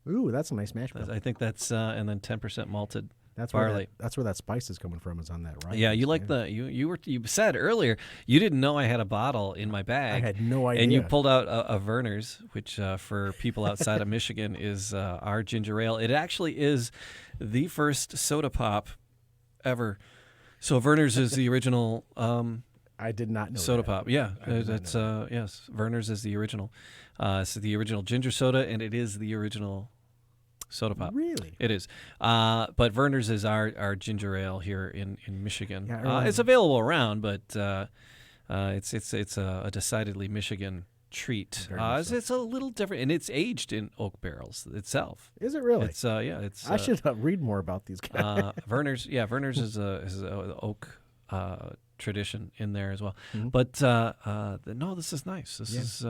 Ooh, that's a nice mash bill. I think that's and then 10% malted that's barley. That's where that spice is coming from, is on that, right? Yeah, you like you said earlier you didn't know I had a bottle in my bag. I had no idea. And you pulled out a Werner's, which for people outside of Michigan is our ginger ale. It actually is the first soda pop ever. So Werner's is the original. I did not know soda that. pop. Yeah, that's yes. Werner's is the original. It's the original ginger soda, and it is the original soda pop. Really? It is. But Werner's is our ginger ale here in Michigan. Yeah, it's available around, but it's a decidedly Michigan treat. It's a little different, and it's aged in oak barrels itself. Is it really? It's It's. I should read more about these guys. Werner's is a oak tradition in there as well. Mm-hmm. But no, this is nice. This is.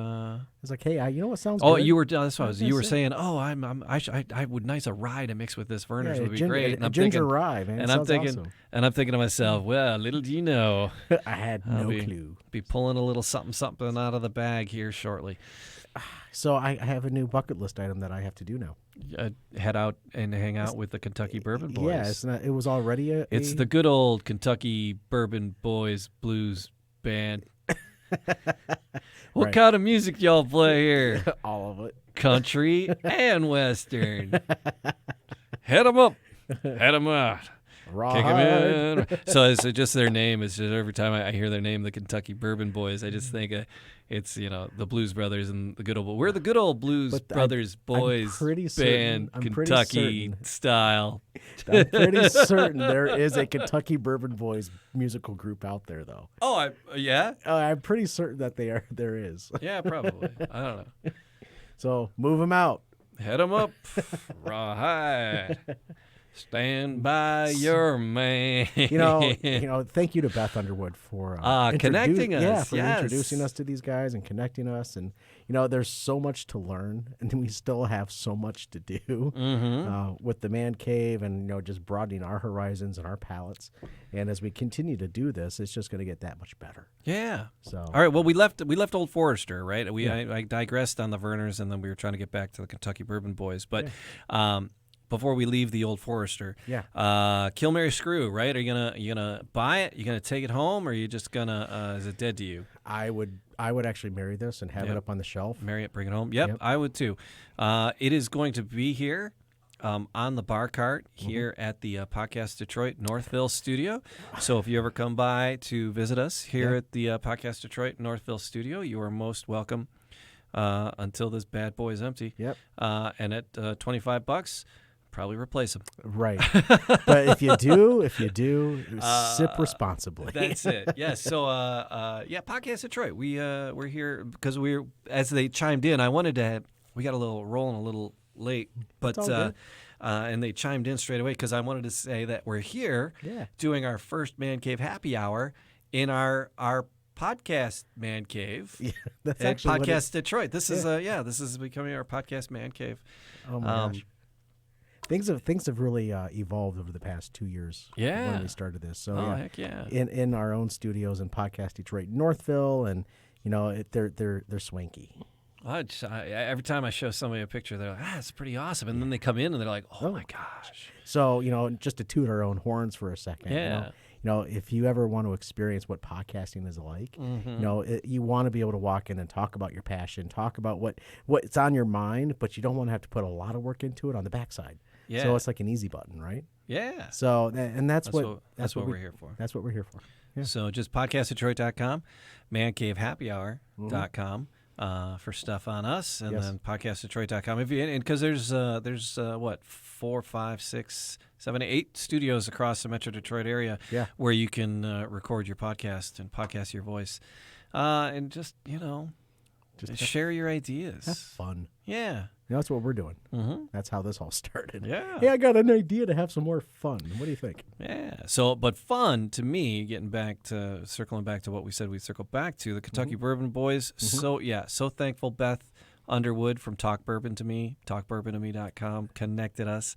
It's like, hey, you know what sounds? Oh, good? you were. That's what I was. You were saying. Oh, I would nice a rye to mix with this Werner's would be great. And I'm ginger rye, man. And I'm thinking to myself, well, little do you know, I had no clue. Be pulling a little something out of the bag here shortly. So I have a new bucket list item that I have to do now. Head out and hang out with the Kentucky Bourbon Boys. Yeah, it was already It's the good old Kentucky Bourbon Boys Blues Band. What kind of music y'all play here? All of it. Country and Western. Head 'em up. Head 'em out. Kick 'em in. So it's just their name. It's just every time I hear their name, the Kentucky Bourbon Boys, I just think it's the Blues Brothers and the good old. We're the good old Blues Brothers Boys band, Kentucky style. I'm pretty certain there is a Kentucky Bourbon Boys musical group out there, though. Oh, yeah. I'm pretty certain that there is. Yeah, probably. I don't know. So move them out. Head 'em up. Rawhide. Stand by your man. Thank you to Beth Underwood for connecting us. Yeah, for introducing us to these guys and connecting us. And there's so much to learn, and we still have so much to do with the man cave, and just broadening our horizons and our palates. And as we continue to do this, it's just going to get that much better. Yeah. So all right. Well, we left Old Forester, right? I digressed on the Werners, and then we were trying to get back to the Kentucky Bourbon Boys, but. Yeah. Before we leave the Old Forester, Kill, Marry, Screw, right? Are you gonna buy it? You gonna take it home, or are you just gonna? Is it dead to you? I would actually marry this and have it up on the shelf. Marry it, bring it home. Yep. I would too. It is going to be here on the bar cart here at the Podcast Detroit Northville studio. So if you ever come by to visit us here at the Podcast Detroit Northville studio, you are most welcome. Until this bad boy is empty. Yep. And at $25. Probably replace them. Right. But if you do, sip responsibly. That's it. Yes. So, Podcast Detroit. We're here because as they chimed in, we got a little rolling a little late, but all good. and they chimed in straight away because I wanted to say that we're here doing our first Man Cave happy hour in our podcast Man Cave. Yeah, that's at actually Podcast Detroit. This is becoming our podcast Man Cave. Oh my gosh. Things have really evolved over the past 2 years. Yeah. When we started this, so heck yeah. In our own studios in Podcast Detroit, Northville, and they're swanky. Every time I show somebody a picture, they're like, it's pretty awesome, and then they come in and they're like, oh my gosh. So just to toot our own horns for a second. Yeah. If you ever want to experience what podcasting is like, you want to be able to walk in and talk about your passion, talk about what's on your mind, but you don't want to have to put a lot of work into it on the backside. Yeah. So it's like an easy button, right? Yeah. So and that's what we're here for. That's what we're here for. Yeah. So just podcastdetroit.com, mancavehappyhour.com. For stuff on us, and then podcastdetroit.com. Because there's 4, 5, 6, 7, 8 studios across the Metro Detroit area where you can record your podcast and podcast your voice, and just share your ideas. Have fun. Yeah. That's what we're doing. Mm-hmm. That's how this all started. Yeah. Hey, I got an idea to have some more fun. What do you think? Yeah. So, but fun to me, circling back to what we said we'd circle back to, the Kentucky Bourbon Boys. Mm-hmm. So thankful Beth Underwood from Talk Bourbon to Me, talkbourbontome.com, connected us.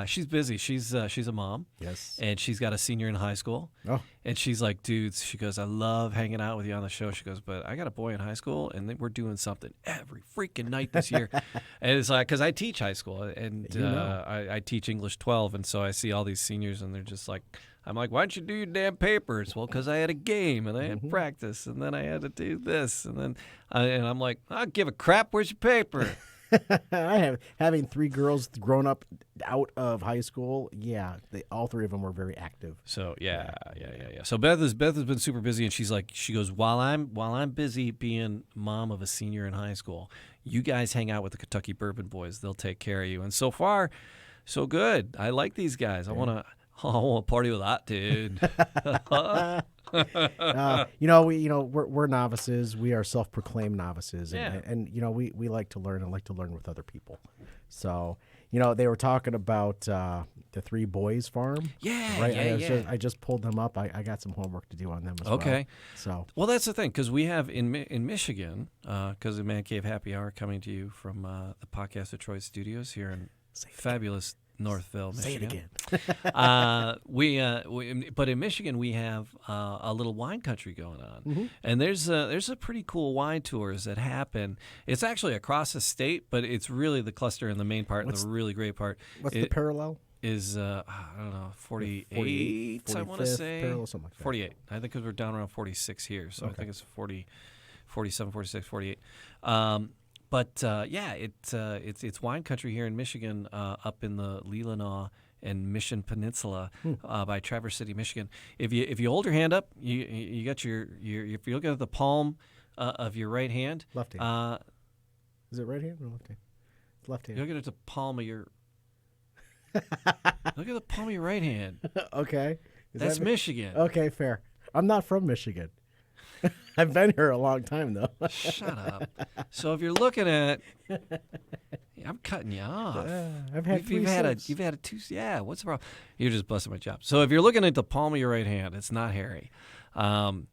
She's busy. She's a mom. Yes. And she's got a senior in high school. Oh. And she's like, dudes, she goes, I love hanging out with you on the show. She goes, but I got a boy in high school, and we're doing something every freaking night this year. And it's like, because I teach high school, and I teach English 12, and so I see all these seniors, and they're just like, I'm like, why don't you do your damn papers? Well, because I had a game, and I had practice, and then I had to do this, and then and I'm like, I don't give a crap. Where's your paper? Having 3 girls grown up out of high school. Yeah, all 3 of them were very active. So yeah. So Beth has been super busy, and she goes, while I'm busy being mom of a senior in high school, you guys hang out with the Kentucky Bourbon Boys. They'll take care of you. And so far, so good. I like these guys. I want to party with that dude. We're novices. We are self-proclaimed novices, and we like to learn and like to learn with other people. So they were talking about the 3 Boys Farm. Yeah, right. I just pulled them up. I got some homework to do on them as well. Okay. Well, that's the thing, because we have in Michigan, because of Man Cave Happy Hour coming to you from the Podcast Detroit studios here in fabulous Northville, Michigan. Say it again. But in Michigan we have a little wine country going on, and there's a pretty cool wine tours that happen. It's actually across the state, but it's really the cluster and the main part, and the really great part. What's the parallel? Is I don't know, 48. I want to say parallel, something like that. 48. I think because we're down around 46 here, so I think it's 40, 47, 46, 48. But it's wine country here in Michigan, up in the Leelanau and Mission Peninsula, by Traverse City, Michigan. If you hold your hand up, you got your if you look at the palm of your right hand, left hand. Is it right hand or left hand? It's left hand. You look at the palm of your. Look at the palm of your right hand. Okay, that's Michigan. Okay, fair. I'm not from Michigan. I've been here a long time, though. Shut up. So if you're looking at, I'm cutting you off. I've had you've had a 2. Yeah, what's the problem? You're just busting my chops. So if you're looking at the palm of your right hand, it's not hairy. No.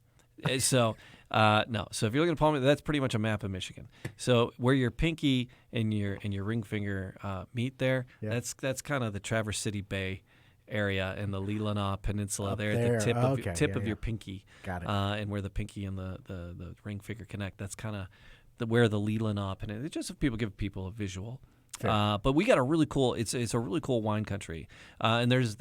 So if you're looking at palm, that's pretty much a map of Michigan. So where your pinky and your ring finger meet there, that's kind of the Traverse City Bay area in the Leelanau Peninsula at the tip of your pinky. Got it. And where the pinky and the ring finger connect, that's kind of where the Leelanau Peninsula. Just so people give people a visual. But we got a really cool. It's a really cool wine country, and there's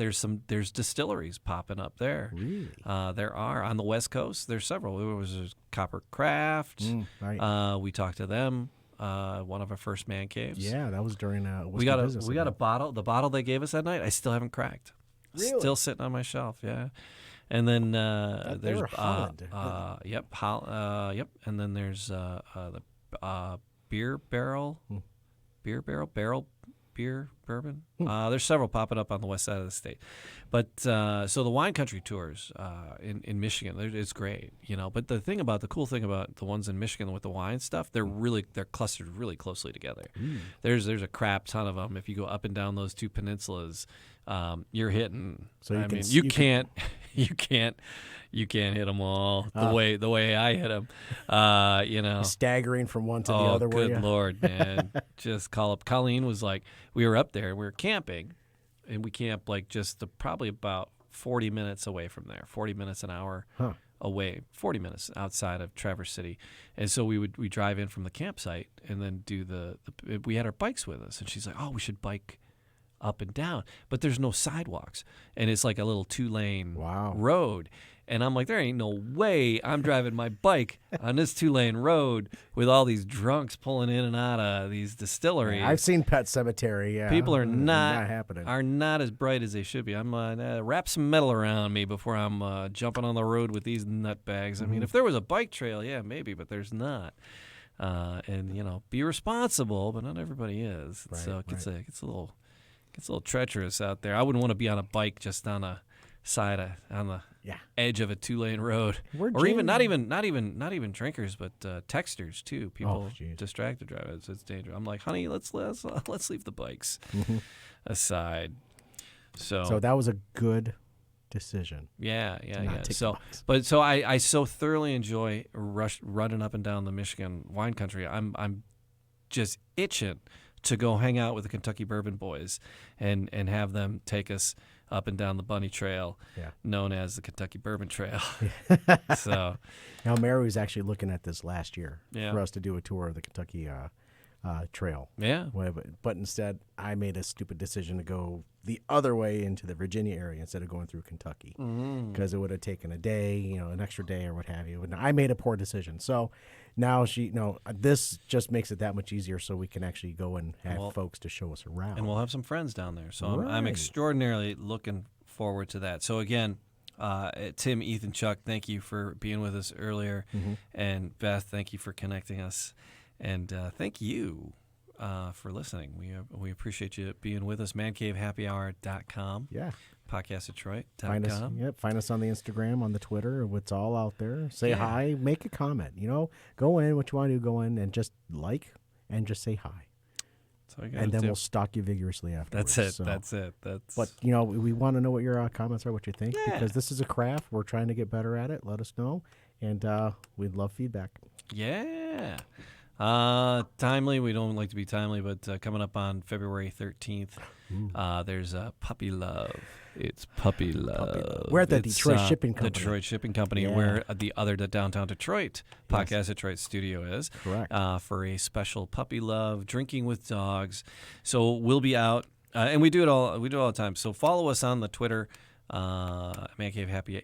distilleries popping up there. Really? There are on the West Coast. There's several. There was Copper Craft. Right. We talked to them. One of our first man caves. Yeah, that was during we got a bottle. The bottle they gave us that night, I still haven't cracked. Really? Still sitting on my shelf. Yeah. And then there's Holland. yep, and then there's the beer barrel beer, bourbon. There's several popping up on the west side of the state. But so the wine country tours in Michigan, it's great, you know. But the cool thing about the ones in Michigan with the wine stuff, they're clustered really closely together. There's a crap ton of them. If you go up and down those two peninsulas, you're hitting. So you can't hit them all the way I hit them. You know, staggering from one to the other. Good Lord, man! Just call up. Colleen was like, we were up there, we were camping, and we camped like probably about 40 minutes away from there, 40 minutes an hour away, 40 minutes outside of Traverse City, and so we drive in from the campsite and then do we had our bikes with us, and she's like, oh, we should bike up and down, but there's no sidewalks, and it's like a little 2-lane road. And I'm like, there ain't no way I'm driving my bike on this 2-lane road with all these drunks pulling in and out of these distilleries. Yeah, I've seen Pet Cemetery. Yeah, people are not happening. Are not as bright as they should be. I'm wrap some metal around me before I'm jumping on the road with these nutbags. I mean, if there was a bike trail, yeah, maybe, but there's not. And you know, be responsible, but not everybody is. Right, so it gets a little treacherous out there. I wouldn't want to be on a bike just on a on the edge of a 2-lane road, or even not even drinkers, but texters too. People distracted driving. It's dangerous. I'm like, honey, let's leave the bikes aside. So that was a good decision. Yeah. So I so thoroughly enjoy running up and down the Michigan wine country. I'm just itching to go hang out with the Kentucky Bourbon Boys and have them take us up and down the bunny trail, known as the Kentucky Bourbon Trail. So now Mary was actually looking at this last year for us to do a tour of the Kentucky trail. Yeah. But instead, I made a stupid decision to go the other way into the Virginia area instead of going through Kentucky, because it would have taken a day, you know, an extra day or what have you. And I made a poor decision. So now this just makes it that much easier, so we can actually go and have folks to show us around. And we'll have some friends down there. So I'm extraordinarily looking forward to that. So again, Tim, Ethan, Chuck, thank you for being with us earlier. And Beth, thank you for connecting us. And thank you for listening. We appreciate you being with us. ManCaveHappyHour.com. Yeah. PodcastDetroit.com. Find us on the Instagram, on the Twitter. It's all out there. Say hi. Make a comment. You know, go in. What you want to do, go in and just like and just say hi. And then we'll stalk you vigorously afterwards. That's it. But, you know, we want to know what your comments are, what you think, because this is a craft. We're trying to get better at it. Let us know. And we'd love feedback. Yeah. Timely. We don't like to be timely, but coming up on February 13th, there's Puppy Love. It's Puppy Love. We're at the Detroit Shipping Company. Detroit Shipping Company, where the downtown Detroit Podcast Detroit studio is. Correct. For a special Puppy Love drinking with dogs. So we'll be out, and we do it all. We do it all the time. So follow us on the Twitter, Man Cave Happy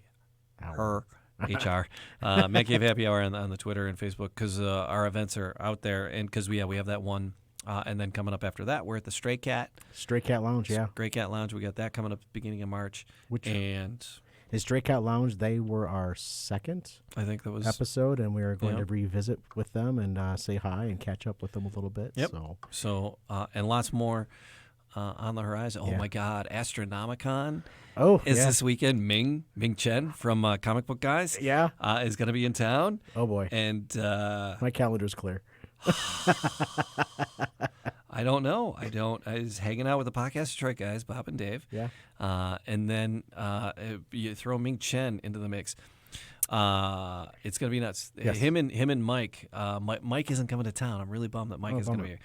Hour. HR, Man Cave Happy Hour on the Twitter and Facebook, because our events are out there, and because we have that one, and then coming up after that, we're at the Stray Cat Lounge. Stray Cat Lounge. We got that coming up beginning of March. And is Stray Cat Lounge? They were our second, I think that was episode, and we are going to revisit with them and say hi and catch up with them a little bit. Yep. So and lots more on the horizon. Oh my God, Astronomicon. This weekend. Ming Chen from Comic Book Guys is going to be in town. Oh boy. And my calendar's clear. I don't know. I was hanging out with the Podcast Detroit guys, Bob and Dave. Yeah. And then you throw Ming Chen into the mix. It's gonna be nuts. Yes. Him and Mike. Mike isn't coming to town. I'm really bummed that Mike isn't gonna be here.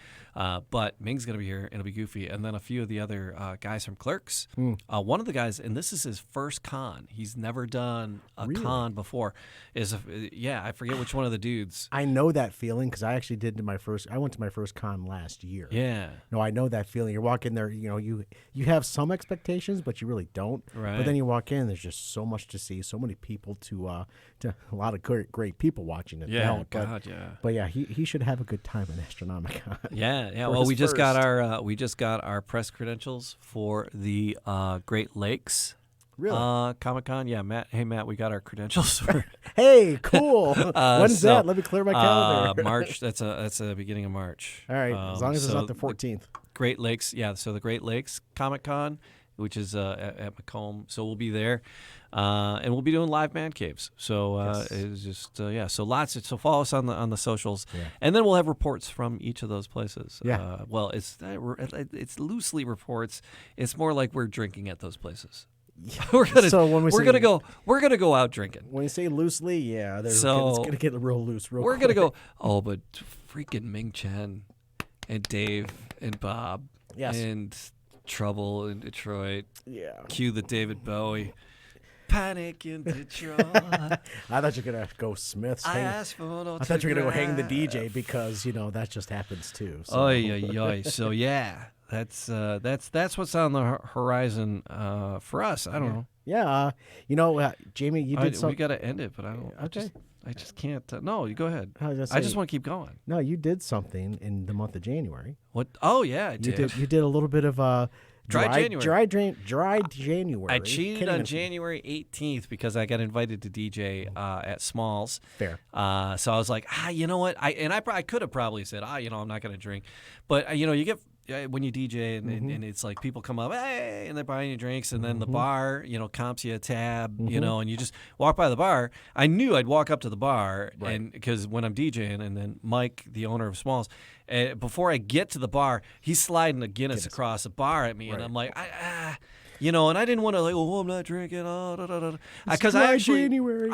But Ming's gonna be here, and it'll be goofy. And then a few of the other guys from Clerks. One of the guys, and this is his first con. He's never done a con before. I forget which one of the dudes. I know that feeling because I actually I went to my first con last year. Yeah. No, I know that feeling. You're walking there. You know, you have some expectations, but you really don't. Right. But then you walk in. There's just so much to see. So many people to a lot of great people watching it. Yeah, But yeah, he should have a good time in Astronomicon. Yeah. Well, we just got our press credentials for the Great Lakes Really? Comic-Con, yeah, Matt. Hey, Matt, we got our credentials. Hey, cool. When's that? Let me clear my calendar. March. That's the beginning of March. All right, as long as it's not the 14th. Great Lakes, yeah. So the Great Lakes Comic-Con, which is at Macomb. So we'll be there, and we'll be doing live man caves. So it's just So follow us on the socials, and then we'll have reports from each of those places. Yeah. Well, it's loosely reports. It's more like we're drinking at those places. We're gonna go out drinking. When you say loosely, it's gonna get real loose. We're gonna go. Oh, but freaking Ming Chen and Dave and Bob and Trouble in Detroit. Yeah. Cue the David Bowie. Panic in Detroit. I thought you were gonna go Smiths. I thought you were gonna go hang the DJ because that just happens too. So. So yeah. That's what's on the horizon for us. I don't know. Yeah, Jamie, you did something. We got to end it, but I don't. Okay. I just can't. No, you go ahead. I just want to keep going. No, you did something in the month of January. What? Oh yeah, I did. You did a little bit of dry January. Dry January. I cheated on January 18th because I got invited to DJ at Smalls. Fair. So I was like, you know what? I could have probably said, I'm not going to drink, but you get. When you DJ and it's like people come up, hey, and they're buying you drinks, and then the bar, comps you a tab, and you just walk by the bar. I knew I'd walk up to the bar, and because when I'm DJing, and then Mike, the owner of Smalls, before I get to the bar, he's sliding a Guinness across the bar at me, and I'm like, and I didn't want to I'm not drinking, because I actually, January,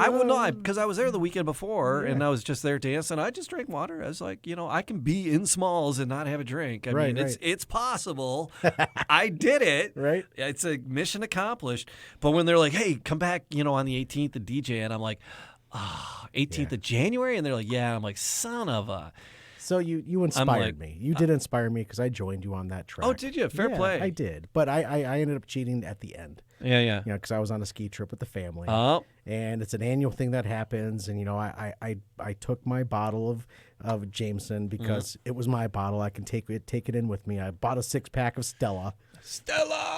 because I was there the weekend before, and I was just there dancing. I just drank water. I was like, I can be in Smalls and not have a drink. I mean, it's possible. I did it. Right. It's a mission accomplished. But when they're like, hey, come back, on the 18th of DJ, and I'm like, 18th of January, and they're like, yeah. I'm like, son of a. So you inspired me. You did inspire me because I joined you on that track. Oh, did you? Fair play. I did, but I ended up cheating at the end. Yeah. Because I was on a ski trip with the family. Oh. And it's an annual thing that happens. And I took my bottle of Jameson because it was my bottle. I can take it in with me. I bought a 6-pack of Stella.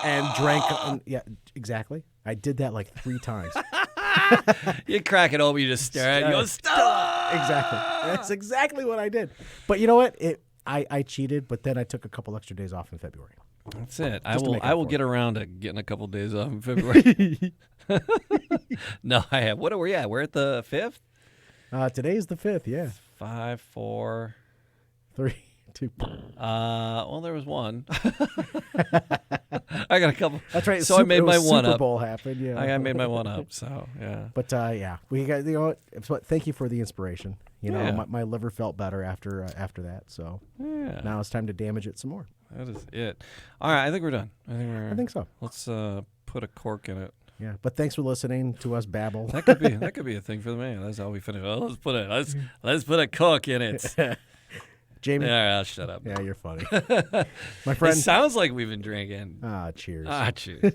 And drank. Yeah, exactly. I did that like 3 times. You crack it open, you just stare at it. You go, Stella! Exactly. That's exactly what I did. But you know what? I cheated, but then I took a couple extra days off in February. That's it. I will get around to getting a couple days off in February. No, I have. What are we at? We're at the 5th? Today's the 5th, yeah. 5, 4, 3, 2. Well, there was one. I got a couple. That's right. So I made my one Super up. Bowl happened. Yeah. I made my one up. So yeah. But we got thank you for the inspiration. My liver felt better after that. So now it's time to damage it some more. That is it. All right, I think we're done. I think so. Let's put a cork in it. Yeah, but thanks for listening to us babble. That could be a thing for the man. That's how we finish. Oh, let's put a cork in it. Jamie. Yeah, I'll shut up. Yeah, you're funny. My friend. It sounds like we've been drinking. Cheers. Cheers.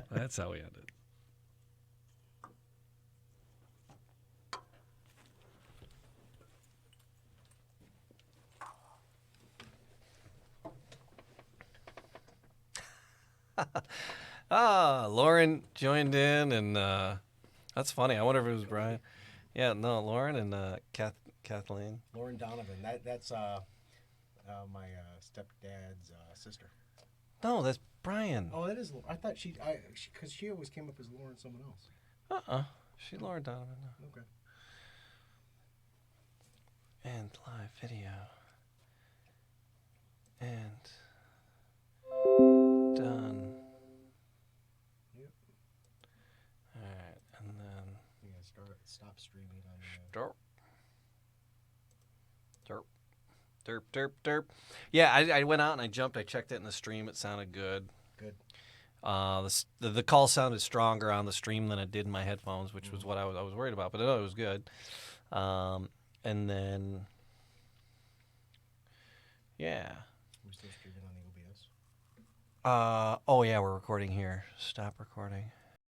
That's how we end it. Lauren joined in, and that's funny. I wonder if it was Brian. Yeah, no, Lauren and Kathleen. Lauren Donovan. That's my stepdad's sister. No, that's Brian. Oh, that is. I thought because she always came up as Lauren someone else. She's Lauren Donovan. No. Okay. And live video. And done. Yep. All right, and then you gotta stop streaming on the. Derp. Yeah, I went out and I jumped. I checked it in the stream. It sounded good. Good. The call sounded stronger on the stream than it did in my headphones, which was what I was worried about. But I know it was good. And then, yeah. We're still streaming on the OBS. Oh yeah, we're recording here. Stop recording.